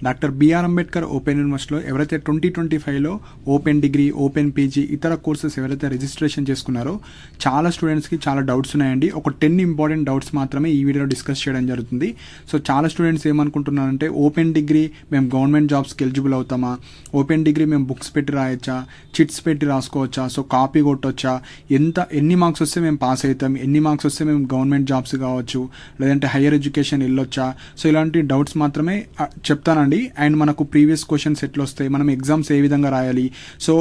Doctor BR Ambedkar open యూనివర్సిటీలో ఎవరైతే 2025లో open degree, open PG ఇతర కోర్సెస్ ఎవరైతే రిజిస్ట్రేషన్ చేసుకున్నారో చాలా స్టూడెంట్స్కి చాలా డౌట్స్ ఉన్నాయండి. ఒక 10 ఇంపార్టెంట్ డౌట్స్ మాత్రమే ఈ వీడియోలో డిస్కస్ చేయడం జరుగుతుంది. సో చాలా స్టూడెంట్స్ ఏమనుకుంటున్నారంటే ఓపెన్ డిగ్రీ మేము గవర్నమెంట్ జాబ్స్కి ఎలిజిబుల్ అవుతామా, ఓపెన్ డిగ్రీ మేము బుక్స్ పెట్టి రాయొచ్చా, చిట్స్ పెట్టి రాసుకోవచ్చా, సో కాపీ కొట్టొచ్చా, ఎన్ని మార్క్స్ వస్తే మేము పాస్ అవుతాం, ఎన్ని మార్క్స్ వస్తే మేము గవర్నమెంట్ జాబ్స్ కావచ్చు, లేదంటే హైయర్ ఎడ్యుకేషన్ వెళ్ళొచ్చా, సో ఇలాంటి డౌట్స్ మాత్రమే చెప్తానండి. అండ్ మనకు ప్రీవియస్ క్వశ్చన్స్ ఎట్లా వస్తాయి, మనం ఎగ్జామ్స్ ఏ విధంగా రాయాలి, సో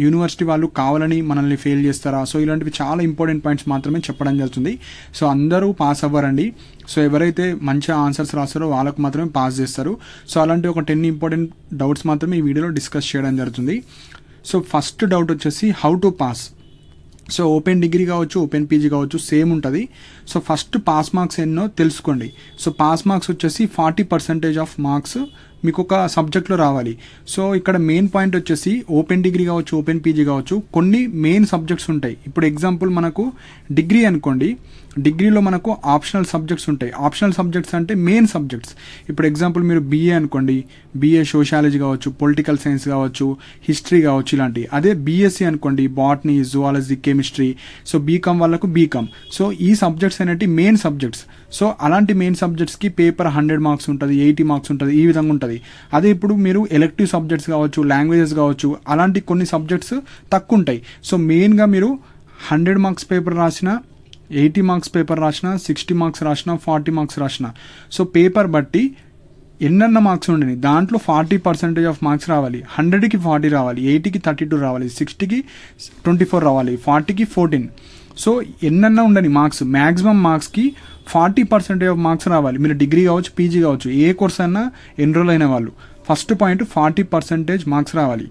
యూనివర్సిటీ వాళ్ళు కావాలని మనల్ని ఫెయిల్ చేస్తారా, సో ఇలాంటివి చాలా ఇంపార్టెంట్ పాయింట్స్ మాత్రమే చెప్పడం జరుగుతుంది. సో అందరూ పాస్ అవ్వరండి. సో ఎవరైతే మంచిగా ఆన్సర్స్ రాస్తారో వాళ్ళకు మాత్రమే పాస్ చేస్తారు. సో అలాంటి ఒక 10 ఇంపార్టెంట్ డౌట్స్ మాత్రమే ఈ వీడియోలో డిస్కస్ చేయడం జరుగుతుంది. సో ఫస్ట్ డౌట్ వచ్చేసి how to pass. So open degree కావచ్చు, ఓపెన్ పీజీ కావచ్చు, సేమ్ ఉంటుంది. సో ఫస్ట్ పాస్ మార్క్స్ ఎన్నో తెలుసుకోండి. సో పాస్ మార్క్స్ వచ్చేసి 40% ఆఫ్ మార్క్స్ మీకు ఒక సబ్జెక్ట్లో రావాలి. సో ఇక్కడ మెయిన్ పాయింట్ వచ్చేసి ఓపెన్ డిగ్రీ కావచ్చు, ఓపెన్ పీజీ కావచ్చు, కొన్ని మెయిన్ సబ్జెక్ట్స్ ఉంటాయి. ఇప్పుడు ఎగ్జాంపుల్ మనకు డిగ్రీ అనుకోండి, డిగ్రీలో మనకు ఆప్షనల్ సబ్జెక్ట్స్ ఉంటాయి. ఆప్షనల్ సబ్జెక్ట్స్ అంటే మెయిన్ సబ్జెక్ట్స్. ఇప్పుడు ఎగ్జాంపుల్ మీరు బీఏ అనుకోండి, బీఏ సోషాలజీ కావచ్చు, పొలిటికల్ సైన్స్ కావచ్చు, హిస్టరీ కావచ్చు, ఇలాంటివి. అదే బీఎస్సీ అనుకోండి, botany, zoology, chemistry, so BCom వాళ్ళకు బీకామ్. సో ఈ సబ్జెక్ట్స్ అనేవి మెయిన్ సబ్జెక్ట్స్. సో అలాంటి మెయిన్ సబ్జెక్ట్స్కి పేపర్ 100 మార్క్స్ ఉంటుంది, 80 మార్క్స్ ఉంటుంది, ఈ విధంగా ఉంటుంది. అదే ఇప్పుడు మీరు ఎలెక్టివ్ సబ్జెక్ట్స్ కావచ్చు, లాంగ్వేజెస్ కావచ్చు, అలాంటి కొన్ని సబ్జెక్ట్స్ తక్కువ ఉంటాయి. సో మెయిన్గా మీరు 100 మార్క్స్ పేపర్ రాసిన, 80 మార్క్స్ పేపర్ రాసిన, 60 మార్క్స్ రాసిన, 40 మార్క్స్ రాసిన, సో పేపర్ బట్టి ఎన్నెన్న మార్క్స్ ఉండని దాంట్లో 40% ఆఫ్ మార్క్స్ రావాలి. 100కి 40 రావాలి, 80కి 32 రావాలి, 60కి 24 రావాలి, 40కి 14. సో ఎన్నెన్న ఉండని మార్క్స్, మ్యాక్సిమం మార్క్స్కి 40% ఆఫ్ మార్క్స్ రావాలి. మీరు డిగ్రీ కావచ్చు, పీజీ కావచ్చు, ఏ కోర్స్ అయినా ఎన్రోల్ అయిన వాళ్ళు ఫస్ట్ పాయింట్ 40% మార్క్స్ రావాలి.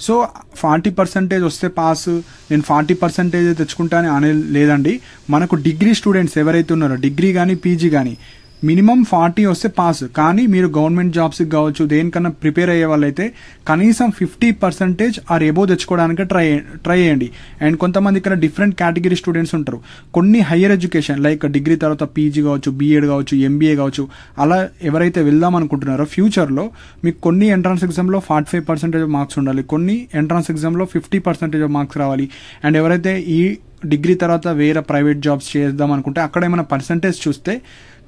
సో 40% వస్తే పాస్, నేను 40% తెచ్చుకుంటానే అనే లేదండి. మనకు డిగ్రీ స్టూడెంట్స్ ఎవరైతే ఉన్నారో, డిగ్రీ కానీ పీజీ కానీ మినిమం 40 వస్తే పాస్. కానీ మీరు గవర్నమెంట్ జాబ్స్కి కావచ్చు, దేనికన్నా ప్రిపేర్ అయ్యే వాళ్ళైతే కనీసం 50% ఆర్ ఎబో తెచ్చుకోవడానికి ట్రై చేయండి. అండ్ కొంతమంది ఇక్కడ డిఫరెంట్ కేటగిరీ స్టూడెంట్స్ ఉంటారు. కొన్ని హయ్యర్ ఎడ్యుకేషన్ లైక్ డిగ్రీ తర్వాత పీజీ కావచ్చు, బీఎడ్ కావచ్చు, ఎంబీఏ కావచ్చు, అలా ఎవరైతే వెళ్దాం అనుకుంటున్నారో ఫ్యూచర్లో మీకు కొన్ని ఎంట్రన్స్ ఎగ్జామ్లో 45% మార్క్స్ ఉండాలి, కొన్ని ఎంట్రన్స్ ఎగ్జామ్లో 50% మార్క్స్ రావాలి. అండ్ ఎవరైతే ఈ డిగ్రీ తర్వాత వేరే ప్రైవేట్ జాబ్స్ చేద్దాం అనుకుంటే అక్కడ ఏమైనా పర్సంటేజ్ చూస్తే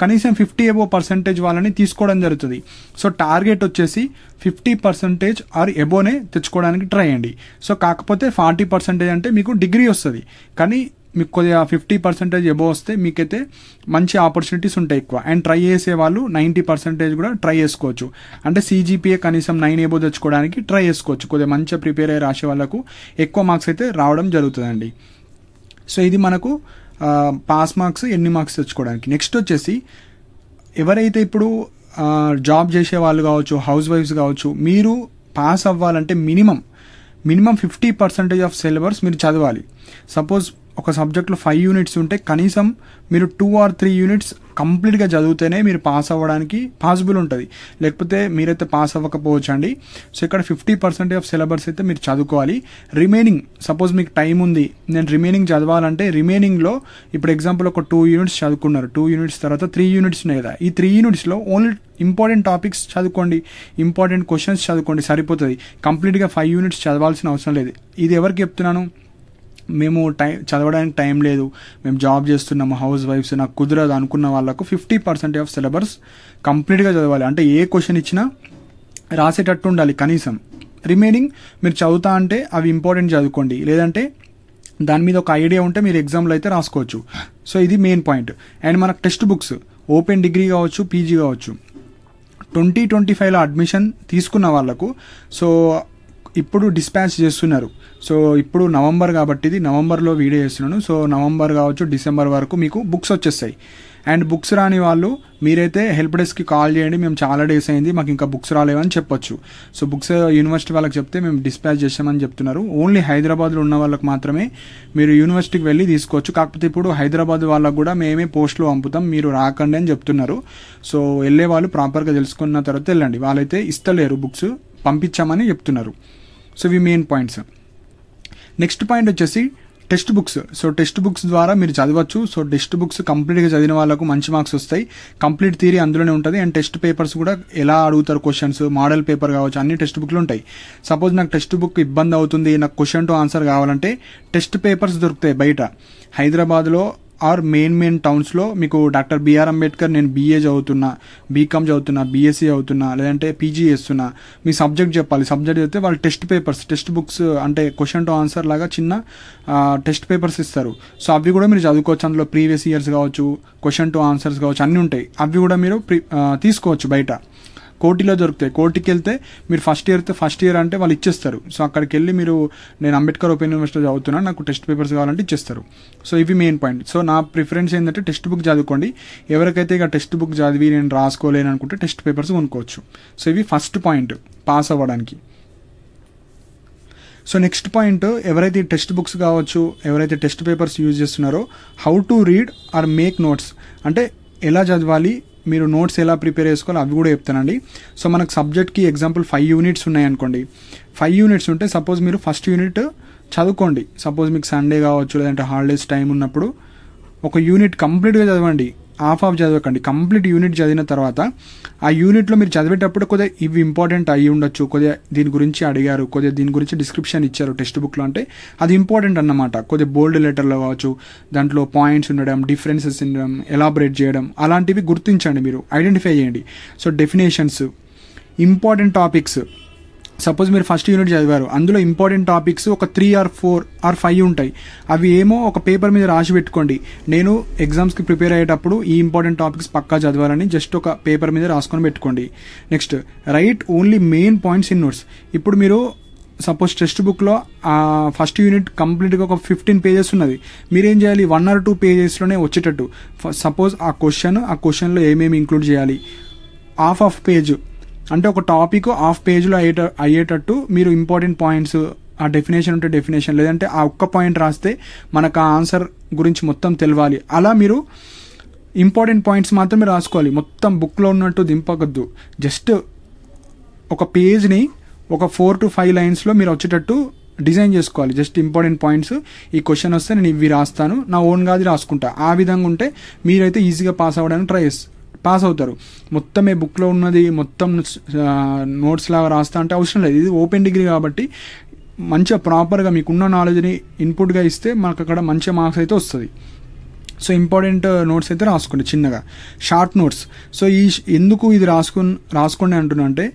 కనీసం 50% వాళ్ళని తీసుకోవడం జరుగుతుంది. సో టార్గెట్ వచ్చేసి 50% ఆర్ ఎబోనే తెచ్చుకోవడానికి ట్రై చేయండి. సో కాకపోతే 40% అంటే మీకు డిగ్రీ వస్తుంది, కానీ మీకు కొద్దిగా 50% ఎబో వస్తే మీకైతే మంచి ఆపర్చునిటీస్ ఉంటాయి ఎక్కువ. అండ్ ట్రై చేసే వాళ్ళు 90% కూడా ట్రై చేసుకోవచ్చు. అంటే సిజిపిఏ కనీసం 9 ఎబో తెచ్చుకోవడానికి ట్రై చేసుకోవచ్చు. కొద్దిగా మంచిగా ప్రిపేర్ అయ్యి రాసే వాళ్ళకు ఎక్కువ మార్క్స్ అయితే రావడం జరుగుతుందండి. సో ఇది మనకు పాస్ మార్క్స్, ఎన్ని మార్క్స్ తెచ్చుకోవడానికి. నెక్స్ట్ వచ్చేసి ఎవరైతే ఇప్పుడు జాబ్ చేసే వాళ్ళు కావచ్చు, హౌస్ వైఫ్స్ కావచ్చు, మీరు పాస్ అవ్వాలంటే మినిమం 50% ఆఫ్ సిలబస్ మీరు చదవాలి. సపోజ్ ఒక సబ్జెక్ట్లో 5 యూనిట్స్ ఉంటే కనీసం మీరు 2 or 3 యూనిట్స్ కంప్లీట్గా చదివితేనే మీరు పాస్ అవ్వడానికి పాసిబుల్ ఉంటుంది. లేకపోతే మీరైతే పాస్ అవ్వకపోవచ్చు అండి. సో ఇక్కడ 50% ఆఫ్ సిలబస్ అయితే మీరు చదువుకోవాలి. రిమైనింగ్ సపోజ్ మీకు టైం ఉంది, నేను రిమైనింగ్ చదవాలంటే రిమైనింగ్లో ఇప్పుడు ఎగ్జాంపుల్ ఒక 2 యూనిట్స్ చదువుకున్నారు, 2 యూనిట్స్ తర్వాత 3 యూనిట్స్ ఉన్నాయి కదా, ఈ 3 యూనిట్స్లో ఓన్లీ ఇంపార్టెంట్ టాపిక్స్ చదువుకోండి, ఇంపార్టెంట్ క్వశ్చన్స్ చదువుకోండి, సరిపోతుంది. కంప్లీట్గా 5 యూనిట్స్ చదవాల్సిన అవసరం లేదు. ఇది ఎవరికి చెప్తున్నాను, మేము చదవడానికి టైం లేదు, మేము జాబ్ చేస్తున్నాము, హౌస్ వైఫ్స్, నాకు కుదరదు అనుకున్న వాళ్ళకు 50% ఆఫ్ సిలబస్ కంప్లీట్గా చదవాలి. అంటే ఏ క్వశ్చన్ ఇచ్చినా రాసేటట్టు ఉండాలి కనీసం. రిమైనింగ్ మీరు చదువుతా అంటే అవి ఇంపార్టెంట్ చదువుకోండి, లేదంటే దాని మీద ఒక ఐడియా ఉంటే మీరు ఎగ్జామ్లో అయితే రాసుకోవచ్చు. సో ఇది మెయిన్ పాయింట్. అండ్ మనకు టెక్స్ట్ బుక్స్ ఓపెన్ డిగ్రీ కావచ్చు, పీజీ కావచ్చు, 2025లో అడ్మిషన్ తీసుకున్న వాళ్ళకు సో ఇప్పుడు డిస్పాచ్ చేస్తున్నారు. సో ఇప్పుడు నవంబర్ కాబట్టి ఇది నవంబర్లో వీడియో చేస్తున్నాను. సో నవంబర్ కావచ్చు, డిసెంబర్ వరకు మీకు బుక్స్ వచ్చేస్తాయి. అండ్ బుక్స్ రాని వాళ్ళు మీరైతే హెల్ప్ డెస్క్కి కాల్ చేయండి, మేము చాలా డేస్ అయింది మాకు ఇంకా బుక్స్ రాలేవని చెప్పొచ్చు. సో బుక్స్ యూనివర్సిటీ వాళ్ళకి చెప్తే మేము డిస్పాచ్ చేసామని చెప్తున్నారు. ఓన్లీ హైదరాబాద్లో ఉన్న వాళ్ళకి మాత్రమే మీరు యూనివర్సిటీకి వెళ్ళి తీసుకోవచ్చు. కాకపోతే ఇప్పుడు హైదరాబాద్ వాళ్ళకు కూడా మేమే పోస్ట్లో పంపుతాం, మీరు రాకండి అని చెప్తున్నారు. సో వెళ్ళే వాళ్ళు ప్రాపర్గా తెలుసుకున్న తర్వాత వెళ్ళండి, వాళ్ళైతే ఇస్తలేరు బుక్స్, పంపించామని చెప్తున్నారు. సో ఇవి మెయిన్ పాయింట్స్. నెక్స్ట్ పాయింట్ వచ్చేసి text books. So text books ద్వారా మీరు చదవచ్చు. సో టెక్స్ట్ బుక్స్ కంప్లీట్గా చదివిన వాళ్ళకు మంచి మార్క్స్ వస్తాయి. కంప్లీట్ థియరీ అందులోనే ఉంటుంది. అండ్ టెక్స్ట్ పేపర్స్ కూడా ఎలా అడుగుతారు క్వశ్చన్స్, మోడల్ పేపర్ కావచ్చు, అన్ని టెక్స్ట్ బుక్లు ఉంటాయి. సపోజ్ నాకు టెక్స్ట్ బుక్ ఇబ్బంది అవుతుంది, నాకు క్వశ్చన్ టు ఆన్సర్ కావాలంటే టెక్స్ట్ పేపర్స్ దొరుకుతాయి బయట. హైదరాబాద్లో ఆర్ మెయిన్ టౌన్స్లో మీకు డాక్టర్ బిఆర్ అంబేద్కర్, నేను బీఏ చదువుతున్నా, బీకామ్ చదువుతున్నా, బీఎస్సీ చదువుతున్నా, లేదంటే పీజీ చేస్తున్నా, మీ సబ్జెక్ట్ చెప్పాలి. సబ్జెక్ట్ చెప్తే వాళ్ళు టెక్స్ట్ పేపర్స్, టెక్స్ట్ బుక్స్ అంటే క్వశ్చన్ టు ఆన్సర్ లాగా చిన్న టెక్స్ట్ పేపర్స్ ఇస్తారు. సో అవి కూడా మీరు చదువుకోవచ్చు. అందులో ప్రీవియస్ ఇయర్స్ కావచ్చు, క్వశ్చన్ టు ఆన్సర్స్ కావచ్చు, అన్నీ ఉంటాయి. అవి కూడా మీరు తీసుకోవచ్చు. బయట కోటిలో దొరుకుతాయి. కోటికి వెళ్తే మీరు ఫస్ట్ ఇయర్ అంటే వాళ్ళు ఇచ్చేస్తారు. సో అక్కడికి వెళ్ళి మీరు నేను అంబేద్కర్ ఓపెన్ యూనివర్సిటీలో చదువుతున్నాను, నాకు టెక్స్ట్ పేపర్స్ కావాలంటే ఇచ్చేస్తారు. సో ఇవి మెయిన్ పాయింట్. సో నా ప్రిఫరెన్స్ ఏంటంటే టెక్స్ట్ బుక్ చదువుకోండి. ఎవరికైతే ఇక టెక్స్ట్ బుక్ చదివి నేను రాసుకోలేను అనుకుంటే టెక్స్ట్ పేపర్స్ కొనుక్కోవచ్చు. సో ఇవి ఫస్ట్ పాయింట్ పాస్ అవ్వడానికి. సో నెక్స్ట్ పాయింట్, ఎవరైతే టెక్స్ట్ బుక్స్ కావచ్చు, ఎవరైతే టెక్స్ట్ పేపర్స్ యూజ్ చేస్తున్నారో, how to read are make notes, అంటే ఎలా చదవాలి, మీరు నోట్స్ ఎలా ప్రిపేర్ చేసుకోవాలి అవి కూడా చెప్తానండి. సో మనకు సబ్జెక్ట్కి ఎగ్జాంపుల్ 5 యూనిట్స్ ఉన్నాయనుకోండి. 5 యూనిట్స్ ఉంటే సపోజ్ మీరు ఫస్ట్ యూనిట్ చదువుకోండి. సపోజ్ మీకు సండే కావచ్చు, లేదంటే హాలిడేస్ టైం ఉన్నప్పుడు ఒక యూనిట్ కంప్లీట్గా చదవండి. హాఫ్ చదవకండి. కంప్లీట్ యూనిట్ చదివిన తర్వాత ఆ యూనిట్లో మీరు చదివేటప్పుడు కొద్దిగా ఇవి ఇంపార్టెంట్ అయ్యి ఉండొచ్చు, కొద్దిగా దీని గురించి అడిగారు, కొద్దిగా దీని గురించి డిస్క్రిప్షన్ ఇచ్చారు టెక్స్ట్ బుక్లో, అంటే అది ఇంపార్టెంట్ అన్నమాట. కొద్దిగా బోల్డ్ లెటర్లో కావచ్చు, దాంట్లో పాయింట్స్ ఉండడం, డిఫరెన్సెస్ ఉండడం, ఎలాబరేట్ చేయడం, అలాంటివి గుర్తించండి, మీరు ఐడెంటిఫై చేయండి. So definitions, important topics. Suppose మీరు ఫస్ట్ యూనిట్ చదివారు, అందులో ఇంపార్టెంట్ టాపిక్స్ ఒక 3 or 4 or 5 ఉంటాయి. అవి ఏమో ఒక పేపర్ మీద రాసి పెట్టుకోండి. నేను ఎగ్జామ్స్కి ప్రిపేర్ అయ్యేటప్పుడు ఈ ఇంపార్టెంట్ టాపిక్స్ పక్కా చదవాలని జస్ట్ ఒక పేపర్ మీద రాసుకొని పెట్టుకోండి. Next, right only main points in notes. ఇప్పుడు మీరు సపోజ్ టెక్స్ట్ బుక్లో ఫస్ట్ యూనిట్ కంప్లీట్గా ఒక 15 pages ఉన్నది. మీరేం చేయాలి, 1 or 2 pagesలోనే వచ్చేటట్టు సపోజ్ ఆ క్వశ్చన్లో ఏమేమి ఇంక్లూడ్ చేయాలి, హాఫ్ పేజ్ అంటే ఒక టాపిక్ హాఫ్ పేజ్లో అయ్యేటట్టు మీరు ఇంపార్టెంట్ పాయింట్స్, ఆ డెఫినేషన్ ఉంటే డెఫినేషన్, లేదంటే ఆ ఒక్క పాయింట్ రాస్తే మనకు ఆ ఆన్సర్ గురించి మొత్తం తెలవాలి. అలా మీరు ఇంపార్టెంట్ పాయింట్స్ మాత్రమే రాసుకోవాలి. మొత్తం బుక్లో ఉన్నట్టు దింపకద్దు. జస్ట్ ఒక పేజ్ని ఒక 4 to 5 లైన్స్లో మీరు వచ్చేటట్టు డిజైన్ చేసుకోవాలి. జస్ట్ ఇంపార్టెంట్ పాయింట్స్, ఈ క్వశ్చన్ వస్తే నేను ఇవి రాస్తాను, నా ఓన్గా అది రాసుకుంటా. ఆ విధంగా ఉంటే మీరైతే ఈజీగా పాస్ అవ్వడానికి పాస్ అవుతారు. మొత్తమే బుక్లో ఉన్నది మొత్తం నోట్స్ లాగా రాస్తా అంటే అవసరం లేదు. ఇది ఓపెన్ డిగ్రీ కాబట్టి మంచిగా ప్రాపర్గా మీకున్న నాలెడ్జ్ని ఇన్పుట్గా ఇస్తే మనకు అక్కడ మంచి మార్క్స్ అయితే వస్తుంది. సో ఇంపార్టెంట్ నోట్స్ అయితే రాసుకోండి చిన్నగా, షార్ట్ నోట్స్. సో ఎందుకు ఇది రాసుకోండి అంటున్నా అంటే,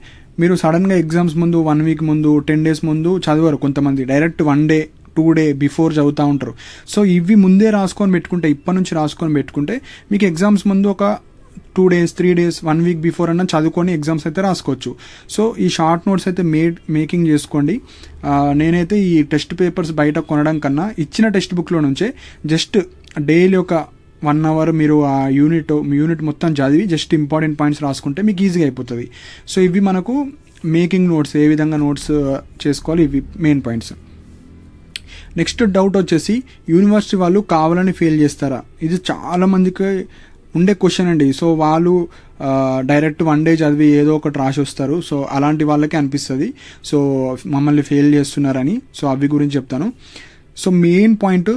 మీరు సడన్గా ఎగ్జామ్స్ ముందు 1 week ముందు 10 days ముందు చదవరు కొంతమంది, డైరెక్ట్ 1 day 2 day బిఫోర్ చదువుతూ ఉంటారు. సో ఇవి ముందే రాసుకొని పెట్టుకుంటే, ఇప్పటి నుంచి రాసుకొని పెట్టుకుంటే మీకు ఎగ్జామ్స్ ముందు ఒక 2 days 3 days 1 week బిఫోర్ అన్న చదువుకొని ఎగ్జామ్స్ అయితే రాసుకోవచ్చు. సో ఈ షార్ట్ నోట్స్ అయితే మేకింగ్ చేసుకోండి. నేనైతే ఈ టెక్స్ట్ పేపర్స్ బయట కొనడం కన్నా ఇచ్చిన టెక్స్ట్ బుక్లో నుంచే జస్ట్ డైలీ ఒక 1 hour మీరు ఆ యూనిట్ మొత్తం చదివి జస్ట్ ఇంపార్టెంట్ పాయింట్స్ రాసుకుంటే మీకు ఈజీగా అయిపోతుంది. సో ఇవి మనకు మేకింగ్ నోట్స్, ఏ విధంగా నోట్స్ చేసుకోవాలి, ఇవి మెయిన్ పాయింట్స్. నెక్స్ట్ డౌట్ వచ్చేసి, యూనివర్సిటీ వాళ్ళు కావాలని ఫెయిల్ చేస్తారా? ఇది చాలా మందికి ఉండే క్వశ్చన్ అండి. సో వాళ్ళు డైరెక్ట్ 1 day చదివి ఏదో ఒకటి రాసి వస్తారు. సో అలాంటి వాళ్ళకి అనిపిస్తుంది సో మమ్మల్ని ఫెయిల్ చేస్తున్నారని. సో అవి గురించి చెప్తాను. సో మెయిన్ పాయింట్,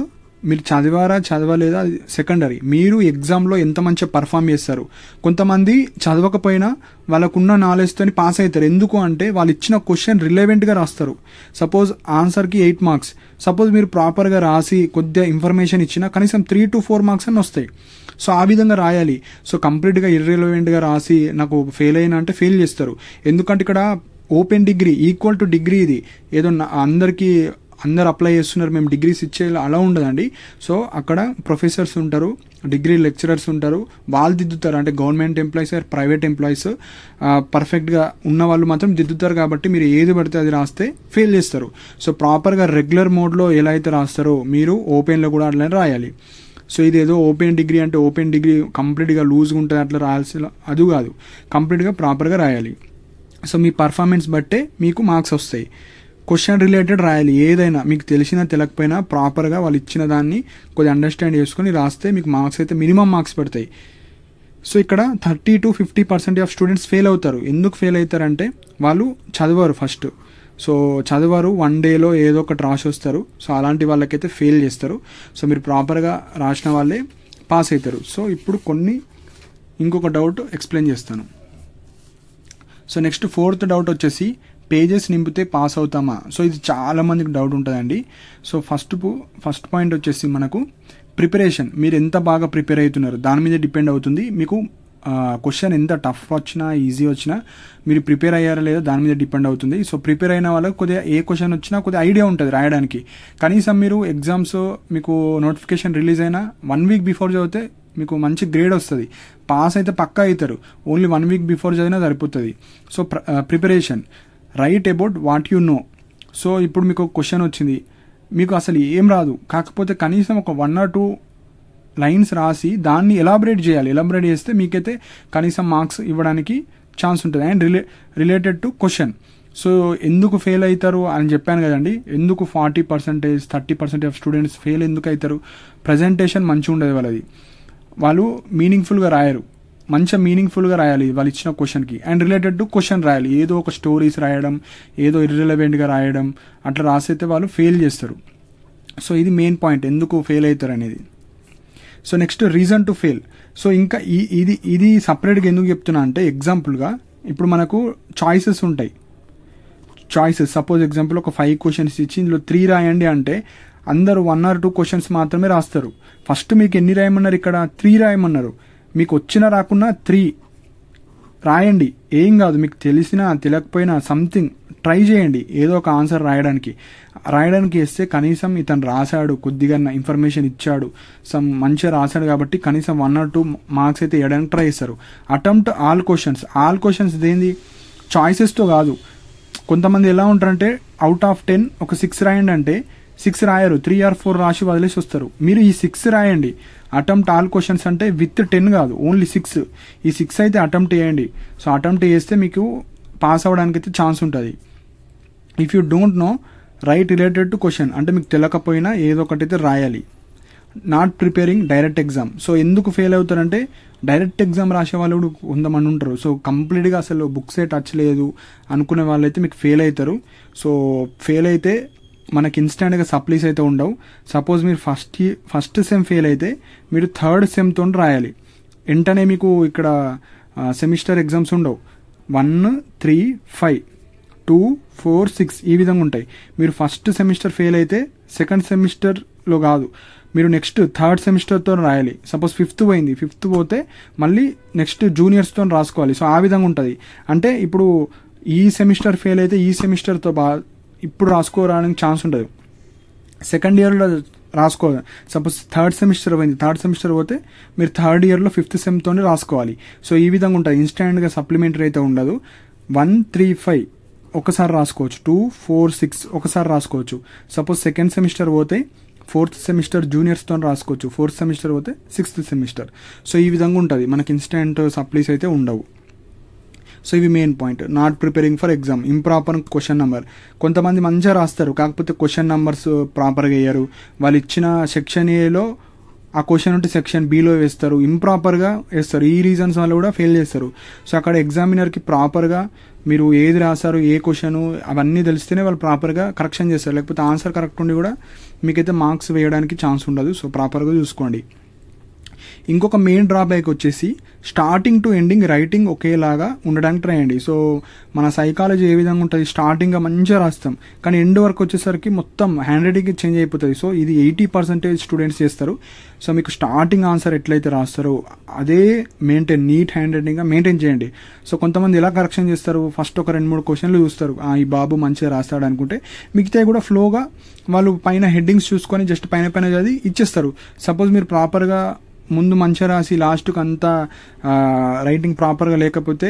మీరు చదవలేదా అది సెకండరీ. మీరు ఎగ్జామ్లో ఎంత మంచిగా పర్ఫామ్ చేస్తారు. కొంతమంది చదవకపోయినా వాళ్ళకున్న నాలెడ్జ్తో పాస్ అవుతారు. ఎందుకు అంటే వాళ్ళు ఇచ్చిన క్వశ్చన్ రిలవెంట్గా రాస్తారు. సపోజ్ ఆన్సర్కి 8 marks, సపోజ్ మీరు ప్రాపర్గా రాసి కొద్దిగా ఇన్ఫర్మేషన్ ఇచ్చినా కనీసం 3 to 4 marks అని వస్తాయి. సో ఆ విధంగా రాయాలి. సో కంప్లీట్గా ఇర్రిలవెంట్గా రాసి నాకు ఫెయిల్ అయినా అంటే ఫెయిల్ చేస్తారు. ఎందుకంటే ఇక్కడ open degree equal to degree, ఇది ఏదో అందరు అప్లై చేస్తున్నారు మేము డిగ్రీస్ ఇచ్చే అలా ఉండదండి. సో అక్కడ ప్రొఫెసర్స్ ఉంటారు, డిగ్రీ లెక్చరర్స్ ఉంటారు, వాళ్ళు దిద్దుతారు. అంటే government employees or private employees పర్ఫెక్ట్గా ఉన్న వాళ్ళు మాత్రం దిద్దుతారు. కాబట్టి మీరు ఏది పడితే అది రాస్తే ఫెయిల్ చేస్తారు. సో ప్రాపర్గా రెగ్యులర్ మోడ్లో ఎలా అయితే రాస్తారో మీరు ఓపెన్లో కూడా అట్లనే రాయాలి. సో ఇది ఏదో ఓపెన్ డిగ్రీ అంటే ఓపెన్ డిగ్రీ కంప్లీట్గా లూజ్గా ఉంటుంది అట్లా రాయాల్సిన అది కాదు, కంప్లీట్గా ప్రాపర్గా రాయాలి. సో మీ పర్ఫార్మెన్స్ బట్టే మీకు మార్క్స్ వస్తాయి. క్వశ్చన్ రిలేటెడ్ రాయాలి. ఏదైనా మీకు తెలిసినా తెలియకపోయినా ప్రాపర్గా వాళ్ళు ఇచ్చిన దాన్ని కొద్దిగా అండర్స్టాండ్ చేసుకొని రాస్తే మీకు మార్క్స్ అయితే మినిమం మార్క్స్ పడతాయి. సో ఇక్కడ 30 to 50% ఆఫ్ స్టూడెంట్స్ ఫెయిల్ అవుతారు. ఎందుకు ఫెయిల్ అవుతారంటే వాళ్ళు చదవరు ఫస్ట్. సో చదవరు, 1 డేలో ఏదో ఒకటి రాసి వస్తారు. సో అలాంటి వాళ్ళకైతే ఫెయిల్ చేస్తారు. సో మీరు ప్రాపర్గా రాసిన వాళ్ళే పాస్ అవుతారు. సో ఇప్పుడు ఇంకొక డౌట్ ఎక్స్ప్లెయిన్ చేస్తాను. సో నెక్స్ట్ 4th డౌట్ వచ్చేసి పేజెస్ నింపితే పాస్ అవుతామా? సో ఇది చాలా మందికి డౌట్ ఉంటుందండి. సో ఫస్ట్ పాయింట్ వచ్చేసి మనకు ప్రిపరేషన్. మీరు ఎంత బాగా ప్రిపేర్ అవుతున్నారు దాని మీద డిపెండ్ అవుతుంది. మీకు క్వశ్చన్ ఎంత టఫ్ వచ్చినా ఈజీ వచ్చినా మీరు ప్రిపేర్ అయ్యారా లేదా దాని మీద డిపెండ్ అవుతుంది. సో ప్రిపేర్ అయిన వాళ్ళకి కొద్దిగా ఏ క్వశ్చన్ వచ్చినా కొద్దిగా ఐడియా ఉంటుంది రాయడానికి. కనీసం మీరు ఎగ్జామ్స్ మీకు నోటిఫికేషన్ రిలీజ్ అయినా 1 వీక్ బిఫోర్ చదివితే మీకు మంచి గ్రేడ్ వస్తుంది. పాస్ అయితే పక్కా అవుతారు. ఓన్లీ 1 వీక్ బిఫోర్ చదివినా సరిపోతుంది. So preparation, write about what you know. So ఇప్పుడు మీకు క్వశ్చన్ వచ్చింది, మీకు అసలు ఏం రాదు, కాకపోతే కనీసం ఒక 1 or 2 లైన్స్ రాసి దాన్ని ఎలాబరేట్ చేయాలి. ఎలాబరేట్ చేస్తే మీకైతే కనీసం మార్క్స్ ఇవ్వడానికి ఛాన్స్ ఉంటుంది. And related to question. So ఎందుకు ఫెయిల్ అవుతారు అని చెప్పాను కదండి. ఎందుకు 40%, 30% ఆఫ్ స్టూడెంట్స్ ఫెయిల్ ఎందుకు అవుతారు? ప్రజెంటేషన్ మంచిగా ఉండదు వాళ్ళది. వాళ్ళు మీనింగ్ఫుల్గా రాయరు. మంచిగా మీనింగ్ఫుల్గా రాయాలి వాళ్ళు ఇచ్చిన క్వశ్చన్కి. అండ్ రిలేటెడ్ టు క్వశ్చన్ రాయాలి. ఏదో ఒక స్టోరీస్ రాయడం, ఏదో ఇర్రిలవెంట్గా రాయడం, అట్లా రాసైతే వాళ్ళు ఫెయిల్ చేస్తారు. సో ఇది మెయిన్ పాయింట్, ఎందుకు ఫెయిల్ అవుతారు అనేది. So next reason to fail. So ఇంకా ఇది సపరేట్గా ఎందుకు చెప్తున్నా అంటే, ఎగ్జాంపుల్గా ఇప్పుడు మనకు చాయిసెస్ ఉంటాయి. సపోజ్ ఎగ్జాంపుల్ ఒక 5 క్వశ్చన్స్ ఇచ్చి ఇందులో 3 రాయండి అంటే అందరూ 1 or 2 క్వశ్చన్స్ మాత్రమే రాస్తారు. ఫస్ట్ మీకు ఎన్ని రాయమన్నారు? ఇక్కడ 3 రాయమన్నారు. మీకు వచ్చినా రాకున్నా 3 రాయండి, ఏం కాదు. మీకు తెలిసినా తెలియకపోయినా సంథింగ్ ట్రై చేయండి ఏదో ఒక ఆన్సర్ రాయడానికి వేస్తే కనీసం ఇతను రాశాడు, కొద్దిగా ఇన్ఫర్మేషన్ ఇచ్చాడు, మంచిగా రాశాడు కాబట్టి కనీసం 1 or 2 మార్క్స్ అయితే వేయడానికి ట్రై చేస్తారు. అటెంప్ట్ ఆల్ క్వశ్చన్స్ దేంది? చాయిసెస్తో కాదు. కొంతమంది ఎలా ఉంటారంటే అవుట్ ఆఫ్ 10 ఒక 6 రాయండి అంటే 6 రాయరు, 3 or 4 రాసి వదిలేసి వస్తారు. మీరు ఈ 6 రాయండి. అటెంప్ట్ ఆల్ క్వశ్చన్స్ అంటే విత్ 10 కాదు, ఓన్లీ 6. ఈ 6 అయితే అటెంప్ట్ చేయండి. సో అటెంప్ట్ చేస్తే మీకు పాస్ అవ్వడానికి అయితే ఛాన్స్ ఉంటుంది. If you don't know right related to question, అంటే మీకు తెలియకపోయినా ఏదో ఒకటి అయితే రాయాలి. Not preparing direct exam. So ఎందుకు ఫెయిల్ అవుతారంటే డైరెక్ట్ ఎగ్జామ్ రాసే వాళ్ళు కూడా 100 మంది ఉంటారు. సో కంప్లీట్గా అసలు బుక్సే టచ్ లేదు అనుకునే వాళ్ళైతే మీకు ఫెయిల్ అవుతారు. సో ఫెయిల్ అయితే మనకి ఇన్స్టాంట్గా సప్లీస్ అయితే ఉండవు. సపోజ్ మీరు ఫస్ట్ సెమ్ ఫెయిల్ అయితే మీరు 3rd సెమ్తో రాయాలి. వెంటనే మీకు ఇక్కడ సెమిస్టర్ ఎగ్జామ్స్ ఉండవు. 1, 3, 5, 2, 4, 6 ఈ విధంగా ఉంటాయి. మీరు ఫస్ట్ సెమిస్టర్ ఫెయిల్ అయితే 2nd సెమిస్టర్లో కాదు, మీరు నెక్స్ట్ 3rd సెమిస్టర్తో రాయాలి. సపోజ్ 5th పోయింది, 5th పోతే మళ్ళీ నెక్స్ట్ జూనియర్స్తో రాసుకోవాలి. సో ఆ విధంగా ఉంటుంది. అంటే ఇప్పుడు ఈ సెమిస్టర్ ఫెయిల్ అయితే ఈ సెమిస్టర్తో ఇప్పుడు రాసుకోవడానికి ఛాన్స్ ఉండదు. 2nd ఇయర్లో రాసుకోవాలి. సపోజ్ 3rd సెమిస్టర్ పోయింది, 3rd సెమిస్టర్ పోతే మీరు 3rd ఇయర్లో 5th సెమ్తోనే రాసుకోవాలి. సో ఈ విధంగా ఉంటుంది. ఇన్స్టాంట్గా సప్లిమెంటరీ అయితే ఉండదు. 1, 3, 5 ఒకసారి రాసుకోవచ్చు. 2, 4, 6 ఒకసారి రాసుకోవచ్చు. సపోజ్ 2nd సెమిస్టర్ పోతే 4th సెమిస్టర్ జూనియర్స్తో రాసుకోవచ్చు. 4th సెమిస్టర్ పోతే 6th సెమిస్టర్. సో ఈ విధంగా ఉంటుంది. మనకి ఇన్స్టాంట్ సప్లీస్ అయితే ఉండవు. సో ఇవి main point. Not preparing for exam, improper question number. కొంతమంది మంచిగా రాస్తారు, కాకపోతే క్వశ్చన్ నెంబర్స్ ప్రాపర్గా వేయరు. వాళ్ళు ఇచ్చిన సెక్షన్ ఏలో ఆ క్వశ్చన్ ఉంటే సెక్షన్ బిలో వేస్తారు, ఇంప్రాపర్గా వేస్తారు. ఈ రీజన్స్ వల్ల కూడా ఫెయిల్ చేస్తారు. సో అక్కడ ఎగ్జామినర్కి ప్రాపర్గా మీరు ఏది రాశారు, ఏ క్వశ్చన్ అవన్నీ తెలిస్తేనే వాళ్ళు ప్రాపర్గా కరెక్షన్ చేస్తారు. లేకపోతే ఆన్సర్ కరెక్ట్ ఉండి కూడా మీకైతే మార్క్స్ వేయడానికి ఛాన్స్ ఉండదు. సో ప్రాపర్గా చూసుకోండి. ఇంకొక మెయిన్ డ్రాబ్యాక్ వచ్చేసి స్టార్టింగ్ టు ఎండింగ్ రైటింగ్ ఒకేలాగా ఉండడానికి ట్రై చేయండి. సో మన సైకాలజీ ఏ విధంగా ఉంటుంది, స్టార్టింగ్గా మంచిగా రాస్తాం, కానీ ఎండ్ వరకు వచ్చేసరికి మొత్తం హ్యాండ్ రైటింగ్ చేంజ్ అయిపోతుంది. సో ఇది 80% స్టూడెంట్స్ చేస్తారు. సో మీకు స్టార్టింగ్ ఆన్సర్ ఎట్లయితే రాస్తారో అదే నీట్ హ్యాండ్ రైటింగ్గా మెయింటైన్ చేయండి. సో కొంతమంది ఎలా కరెక్షన్ చేస్తారు, ఫస్ట్ ఒక 2-3 క్వశ్చన్లు చూస్తారు, ఈ బాబు మంచిగా రాస్తాడు అనుకుంటే మిగతా కూడా ఫ్లోగా వాళ్ళు పైన హెడ్డింగ్స్ చూసుకొని జస్ట్ పైన చదివి ఇచ్చేస్తారు. సపోజ్ మీరు ప్రాపర్గా ముందు మంచిగా రాసి లాస్ట్కి అంతా రైటింగ్ ప్రాపర్గా లేకపోతే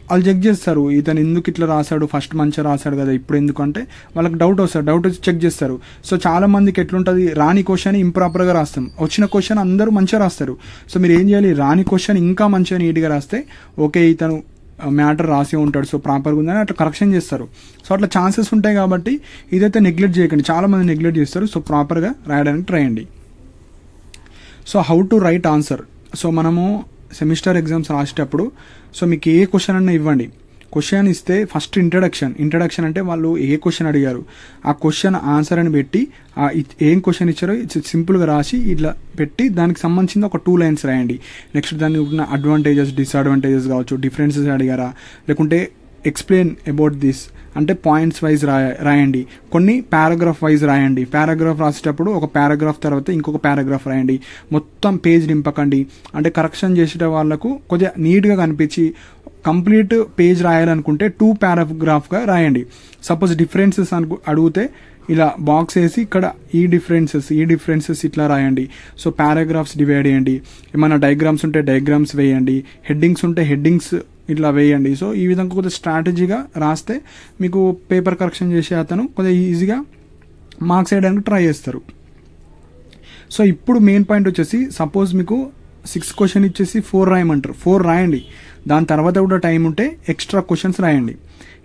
వాళ్ళు చెక్ చేస్తారు, ఇతను ఎందుకు ఇట్లా రాశాడు, ఫస్ట్ మంచిగా రాశాడు కదా ఇప్పుడు ఎందుకు అంటే వాళ్ళకి డౌట్ వస్తుంది. డౌట్ వచ్చి చెక్ చేస్తారు. సో చాలా మందికి ఎట్లుంటుంది, రాని క్వశ్చన్ ఇంప్రాపర్గా రాస్తాం, వచ్చిన క్వశ్చన్ అందరూ మంచిగా రాస్తారు. సో మీరు ఏం చేయాలి, రాని క్వశ్చన్ ఇంకా మంచిగా నీట్గా రాస్తే ఓకే ఇతను మ్యాటర్ రాసి ఉంటాడు, సో ప్రాపర్గా ఉందని అట్లా కరెక్షన్ చేస్తారు. సో అట్లా ఛాన్సెస్ ఉంటాయి కాబట్టి ఇదైతే నెగ్లెక్ట్ చేయకండి. చాలామంది నెగ్లెక్ట్ చేస్తారు. సో ప్రాపర్గా రాయడానికి ట్రై చేయండి. So how to right answer. So మనము సెమిస్టర్ ఎగ్జామ్స్ రాసేటప్పుడు సో మీకు ఏ క్వశ్చన్ అన్నా ఇవ్వండి, క్వశ్చన్ ఇస్తే ఫస్ట్ ఇంట్రడక్షన్ అంటే వాళ్ళు ఏ క్వశ్చన్ అడిగారు ఆ క్వశ్చన్ ఆన్సర్ అని పెట్టి ఏం క్వశ్చన్ ఇచ్చారో సింపుల్గా రాసి ఇట్లా పెట్టి దానికి సంబంధించిన ఒక 2 లైన్స్ రాయండి. నెక్స్ట్ దానికి ఉన్న అడ్వాంటేజెస్ డిసడ్వాంటేజెస్ కావచ్చు, డిఫరెన్సెస్ అడిగారా, లేకుంటే ఎక్స్ప్లెయిన్ అబౌట్ దిస్ అంటే పాయింట్స్ వైజ్ రాయండి. కొన్ని పారాగ్రాఫ్ వైజ్ రాయండి. పారాగ్రాఫ్ రాసేటప్పుడు ఒక పారాగ్రాఫ్ తర్వాత ఇంకొక పారాగ్రాఫ్ రాయండి. మొత్తం పేజ్ నింపకండి. అంటే కరెక్షన్ చేసే వాళ్ళకు కొద్దిగా నీట్గా కనిపించి కంప్లీట్ పేజ్ రాయాలనుకుంటే 2 పారాగ్రాఫ్గా రాయండి. సపోజ్ డిఫరెన్సెస్ అడిగితే ఇలా బాక్స్ వేసి ఇక్కడ ఈ డిఫరెన్సెస్ ఇట్లా రాయండి. సో పారాగ్రాఫ్స్ డివైడ్ చేయండి. ఏమైనా డయాగ్రామ్స్ ఉంటే డయాగ్రామ్స్ వేయండి, హెడ్డింగ్స్ ఉంటే హెడ్డింగ్స్ ఇట్లా వేయండి. సో ఈ విధంగా కొద్దిగా స్ట్రాటజీగా రాస్తే మీకు పేపర్ కరెక్షన్ చేసే అతను కొద్దిగా ఈజీగా మార్క్స్ వేయడానికి ట్రై చేస్తారు. సో ఇప్పుడు మెయిన్ పాయింట్ వచ్చేసి సపోజ్ మీకు 6 క్వశ్చన్ ఇచ్చేసి 4 రాయమంటారు, 4 రాయండి. దాని తర్వాత కూడా టైం ఉంటే ఎక్స్ట్రా క్వశ్చన్స్ రాయండి.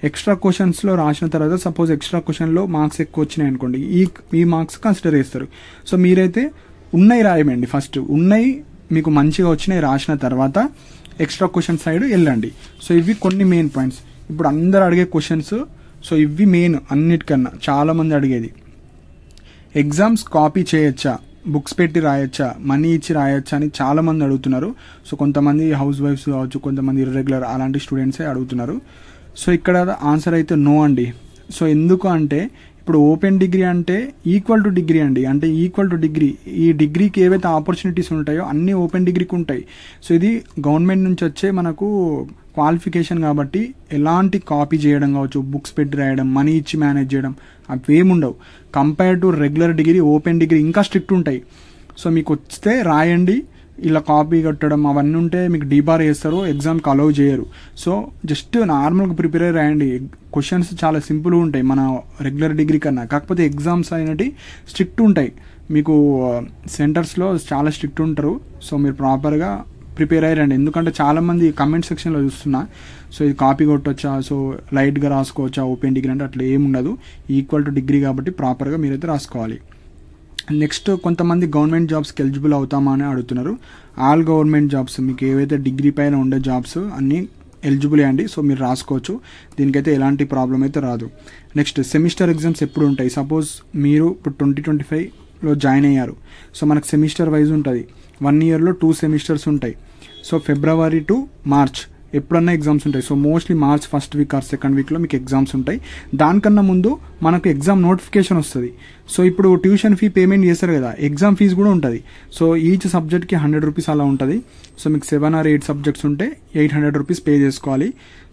ఎక్స్ట్రా క్వశ్చన్స్లో రాసిన తర్వాత సపోజ్ ఎక్స్ట్రా క్వశ్చన్లో మార్క్స్ ఎక్కువ వచ్చినాయి అనుకోండి, ఈ మార్క్స్ కన్సిడర్ చేస్తారు. సో మీరైతే ఉన్నాయి రాయమండి. ఫస్ట్ ఉన్నాయి మీకు మంచిగా వచ్చినాయి రాసిన తర్వాత ఎక్స్ట్రా క్వశ్చన్ సైడ్ వెళ్ళండి. సో ఇవి కొన్ని మెయిన్ పాయింట్స్. ఇప్పుడు అందరు అడిగే క్వశ్చన్స్. సో ఇవి మెయిన్ అన్నిటికన్నా చాలామంది అడిగేది, ఎగ్జామ్స్ కాపీ చేయొచ్చా, బుక్స్ పెట్టి రాయొచ్చా, మనీ ఇచ్చి రాయొచ్చా అని చాలామంది అడుగుతున్నారు. సో కొంతమంది హౌస్ వైఫ్స్ కావచ్చు, కొంతమంది ఇర్రెగ్యులర్ అలాంటి స్టూడెంట్సే అడుగుతున్నారు. సో ఇక్కడ ఆన్సర్ అయితే నో అండి. సో ఎందుకు అంటే ఇప్పుడు ఓపెన్ డిగ్రీ అంటే ఈక్వల్ టు డిగ్రీ అండి. అంటే ఈక్వల్ టు డిగ్రీ, ఈ డిగ్రీకి ఏవైతే ఆపర్చునిటీస్ ఉంటాయో అన్నీ ఓపెన్ డిగ్రీకి ఉంటాయి. సో ఇది గవర్నమెంట్ నుంచి వచ్చే మనకు క్వాలిఫికేషన్ కాబట్టి ఎలాంటి కాపీ చేయడం కావచ్చు, బుక్స్ పెట్టి రాయడం, మనీ ఇచ్చి మేనేజ్ చేయడం అవి ఏముండవు. Compare to regular degree open degree ఇంకా స్ట్రిక్ట్ ఉంటాయి. సో మీకు వస్తే రాయండి, ఇలా కాపీ కట్టడం అవన్నీ ఉంటే మీకు డీబార్ చేస్తారు, ఎగ్జామ్కి అలౌ చేయరు. సో జస్ట్ నార్మల్గా ప్రిపేర్ అయ్యి రాయండి. క్వశ్చన్స్ చాలా సింపుల్గా ఉంటాయి మన రెగ్యులర్ డిగ్రీ కన్నా. కాకపోతే ఎగ్జామ్స్ అయినవి స్ట్రిక్ట్ ఉంటాయి. మీకు సెంటర్స్లో చాలా స్ట్రిక్ట్ ఉంటారు. సో మీరు ప్రాపర్గా ప్రిపేర్ అయ్యారండి. ఎందుకంటే చాలామంది కమెంట్ సెక్షన్లో చూస్తున్నా, సో ఇది కాపీ కొట్టొచ్చా, సో లైట్గా రాసుకోవచ్చా ఓపెన్ డిగ్రీ అంటే అట్లా ఏముండదు. ఈక్వల్ టు డిగ్రీ కాబట్టి ప్రాపర్గా మీరైతే రాసుకోవాలి. నెక్స్ట్ కొంతమంది గవర్నమెంట్ జాబ్స్కి ఎలిజిబుల్ అవుతామా అని అడుగుతున్నారు. ఆల్ గవర్నమెంట్ జాబ్స్ మీకు ఏవైతే డిగ్రీ పైన ఉండే జాబ్స్ అన్నీ ఎలిజిబుల్ అండి. సో మీరు రాసుకోవచ్చు, దీనికైతే ఎలాంటి ప్రాబ్లం అయితే రాదు. నెక్స్ట్ సెమిస్టర్ ఎగ్జామ్స్ ఎప్పుడు ఉంటాయి. సపోజ్ మీరు ఇప్పుడు 2025లో జాయిన్ అయ్యారు. సో మనకు సెమిస్టర్ వైజ్ ఉంటుంది. 1 ఇయర్లో 2 సెమిస్టర్స్ ఉంటాయి. సో ఫిబ్రవరి టు మార్చ్ ఎప్పుడన్నా ఎగ్జామ్స్ ఉంటాయి. So mostly March first week or second వీక్లో మీకు ఎగ్జామ్స్ ఉంటాయి. దానికన్నా ముందు మనకు ఎగ్జామ్ నోటిఫికేషన్ వస్తుంది. సో ఇప్పుడు ట్యూషన్ ఫీ పేమెంట్ చేస్తారు కదా, ఎగ్జామ్ ఫీజు కూడా ఉంటుంది. సో ఈచ్ సబ్జెక్ట్కి 100 రూపీస్ అలా ఉంటుంది. సో మీకు 7 or 8 సబ్జెక్ట్స్ ఉంటే 800 రూపీస్ పే చేసుకోవాలి.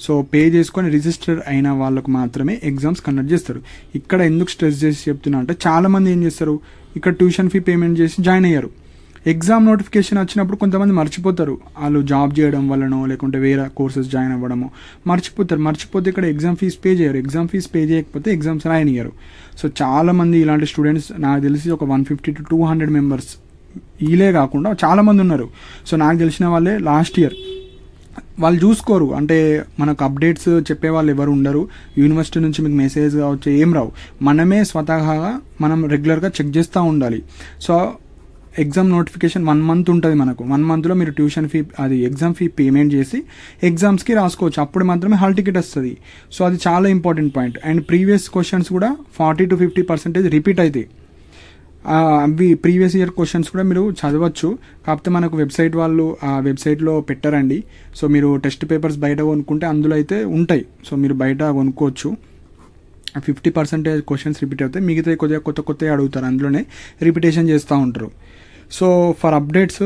సో పే చేసుకొని రిజిస్టర్ అయిన వాళ్ళకు మాత్రమే ఎగ్జామ్స్ కండక్ట్ చేస్తారు. ఇక్కడ ఎందుకు స్ట్రెస్ చేసి చెప్తున్నా అంటే చాలామంది ఏం చేస్తారు, ఇక్కడ ట్యూషన్ ఫీ పేమెంట్ చేసి జాయిన్ అయ్యారు. ఎగ్జామ్ నోటిఫికేషన్ వచ్చినప్పుడు కొంతమంది మర్చిపోతారు, వాళ్ళు జాబ్ చేయడం వల్లనో లేకుంటే వేరే కోర్సెస్ జాయిన్ అవ్వడమో మర్చిపోతే ఇక్కడ ఎగ్జామ్ ఫీజ్ పే చేయరు. ఎగ్జామ్ ఫీజ్ పే చేయకపోతే ఎగ్జామ్స్ రాయనియరు. సో చాలామంది ఇలాంటి స్టూడెంట్స్ నాకు తెలిసి ఒక 150 to 200 మెంబర్స్ వీలే కాకుండా చాలామంది ఉన్నారు. సో నాకు తెలిసిన వాళ్ళే లాస్ట్ ఇయర్ వాళ్ళు చూసుకోరు. అంటే మనకు అప్డేట్స్ చెప్పే వాళ్ళు ఎవరు ఉండరు. యూనివర్సిటీ నుంచి మీకు మెసేజ్ కావచ్చు ఏం రావు. మనమే స్వతహాగా మనం రెగ్యులర్గా చెక్ చేస్తూ ఉండాలి. సో ఎగ్జామ్ నోటిఫికేషన్ 1 month ఉంటుంది మనకు. 1 monthలో మీరు ట్యూషన్ ఫీ అది ఎగ్జామ్ ఫీ పేమెంట్ చేసి ఎగ్జామ్స్కి రాసుకోవచ్చు. అప్పుడు మాత్రమే హాల్ టికెట్ వస్తుంది. సో అది చాలా important point. And previous questions కూడా 40 to 50% రిపీట్ అవుతాయి. అవి ప్రీవియస్ ఇయర్ క్వశ్చన్స్ కూడా మీరు చదవచ్చు. కాకపోతే మనకు వెబ్సైట్ వాళ్ళు ఆ వెబ్సైట్లో పెట్టారండి. సో మీరు టెస్ట్ పేపర్స్ బయట కొనుక్కుంటే అందులో అయితే ఉంటాయి. సో మీరు బయట కొనుక్కోవచ్చు. 50% క్వశ్చన్స్ రిపీట్ అవుతాయి. మిగతా కొద్దిగా కొత్త అడుగుతారు, అందులోనే రిపిటేషన్ చేస్తూ ఉంటారు. So for updates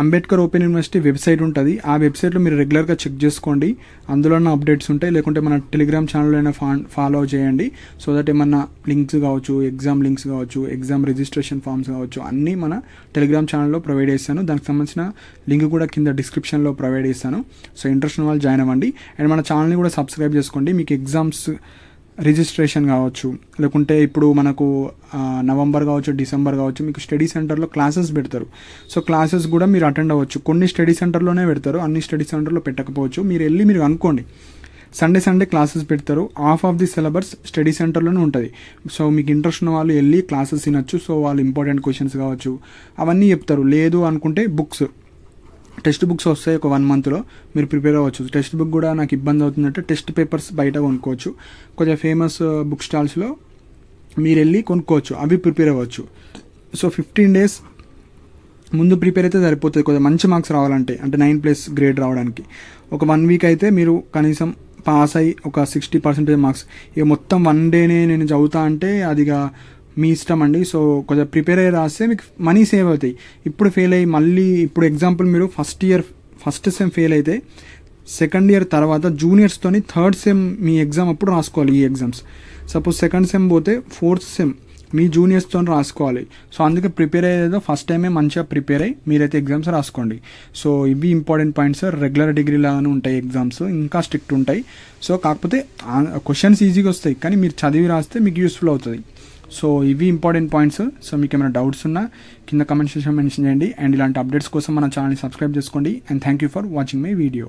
Ambedkar open university website ఉంటుంది. ఆ వెబ్సైట్లో మీరు రెగ్యులర్గా చెక్ చేసుకోండి, అందులో ఉన్న అప్డేట్స్ ఉంటాయి. లేకుంటే మన టెలిగ్రామ్ ఛానల్లో అయినా ఫాలో చేయండి. సో దట్ ఏమన్నా లింక్స్ కావచ్చు, ఎగ్జామ్ లింక్స్ కావచ్చు, ఎగ్జామ్ రిజిస్ట్రేషన్ ఫామ్స్ కావచ్చు, అన్నీ మన టెలిగ్రామ్ ఛానల్లో ప్రొవైడ్ చేస్తాను. దానికి సంబంధించిన లింక్ కూడా కింద డిస్క్రిప్షన్లో ప్రొవైడ్ చేస్తాను. సో ఇంట్రెస్ట్ ఉన్న వాళ్ళు జాయిన్ అవ్వండి. అండ్ మన ఛానల్ని కూడా సబ్స్క్రైబ్ చేసుకోండి. మీకు ఎగ్జామ్స్ రిజిస్ట్రేషన్ కావచ్చు, లేకుంటే ఇప్పుడు మనకు నవంబర్ కావచ్చు, డిసెంబర్ కావచ్చు, మీకు స్టడీ సెంటర్లో క్లాసెస్ పెడతారు. సో క్లాసెస్ కూడా మీరు అటెండ్ అవ్వచ్చు. కొన్ని స్టడీ సెంటర్లోనే పెడతారు, అన్ని స్టడీ సెంటర్లో పెట్టకపోవచ్చు. మీరు అనుకోండి, సండే క్లాసెస్ పెడతారు. Half of the syllabus study సెంటర్లోనే ఉంటుంది. సో మీకు ఇంట్రెస్ట్ ఉన్న వాళ్ళు వెళ్ళి క్లాసెస్ వినొచ్చు. సో వాళ్ళు ఇంపార్టెంట్ క్వశ్చన్స్ కావచ్చు అవన్నీ చెప్తారు. లేదు అనుకుంటే టెక్స్ట్ బుక్స్ వస్తాయి ఒక 1 monthలో, మీరు ప్రిపేర్ అవ్వచ్చు. టెక్స్ట్ బుక్ కూడా నాకు ఇబ్బంది అవుతుందంటే టెస్ట్ పేపర్స్ బయట కొనుక్కోవచ్చు, కొంచెం ఫేమస్ బుక్ స్టాల్స్లో మీరు వెళ్ళి కొనుక్కోవచ్చు, అవి ప్రిపేర్ అవ్వచ్చు. సో 15 days ముందు ప్రిపేర్ అయితే సరిపోతుంది కొంచెం మంచి మార్క్స్ రావాలంటే, అంటే 9+ గ్రేడ్ రావడానికి. ఒక 1 week అయితే మీరు కనీసం పాస్ అయ్యి ఒక 60% మార్క్స్. ఇక మొత్తం 1 dayనే నేను చదువుతా అంటే అదిగా మీ ఇష్టం అండి. సో కొంచెం ప్రిపేర్ అయ్యి రాస్తే మీకు మనీ సేవ్ అవుతాయి. ఇప్పుడు ఫెయిల్ అయ్యి మళ్ళీ, ఇప్పుడు ఎగ్జాంపుల్ మీరు ఫస్ట్ సెమ్ ఫెయిల్ అయితే సెకండ్ ఇయర్ తర్వాత జూనియర్స్తోని 3rd సెమ్ మీ ఎగ్జామ్ అప్పుడు రాసుకోవాలి. ఈ ఎగ్జామ్స్ సపోజ్ 2nd సెమ్ పోతే 4th సెమ్ మీ జూనియర్స్తో రాసుకోవాలి. సో అందుకే ప్రిపేర్ అయ్యేదో ఫస్ట్ టైమే మంచిగా ప్రిపేర్ అయ్యి మీరైతే ఎగ్జామ్స్ రాసుకోండి. సో ఇవి ఇంపార్టెంట్ పాయింట్స్. రెగ్యులర్ డిగ్రీ లాగానే ఉంటాయి ఎగ్జామ్స్, ఇంకా స్ట్రిక్ట్ ఉంటాయి. సో కాకపోతే క్వశ్చన్స్ ఈజీగా వస్తాయి, కానీ మీరు చదివి రాస్తే మీకు యూస్ఫుల్ అవుతుంది. సో ఇవి ఇంపార్టెంట్ పాయింట్స్. సో మీకు ఏమైనా డౌట్స్ ఉన్నా కింద కమెంట్ సెక్షన్ మెన్షన్ చేయండి. అండ్ ఇలాంటి అప్డేట్స్ కోసం మన ఛానల్ని సబ్స్క్రైబ్ చేసుకోండి. And thank you for watching my video.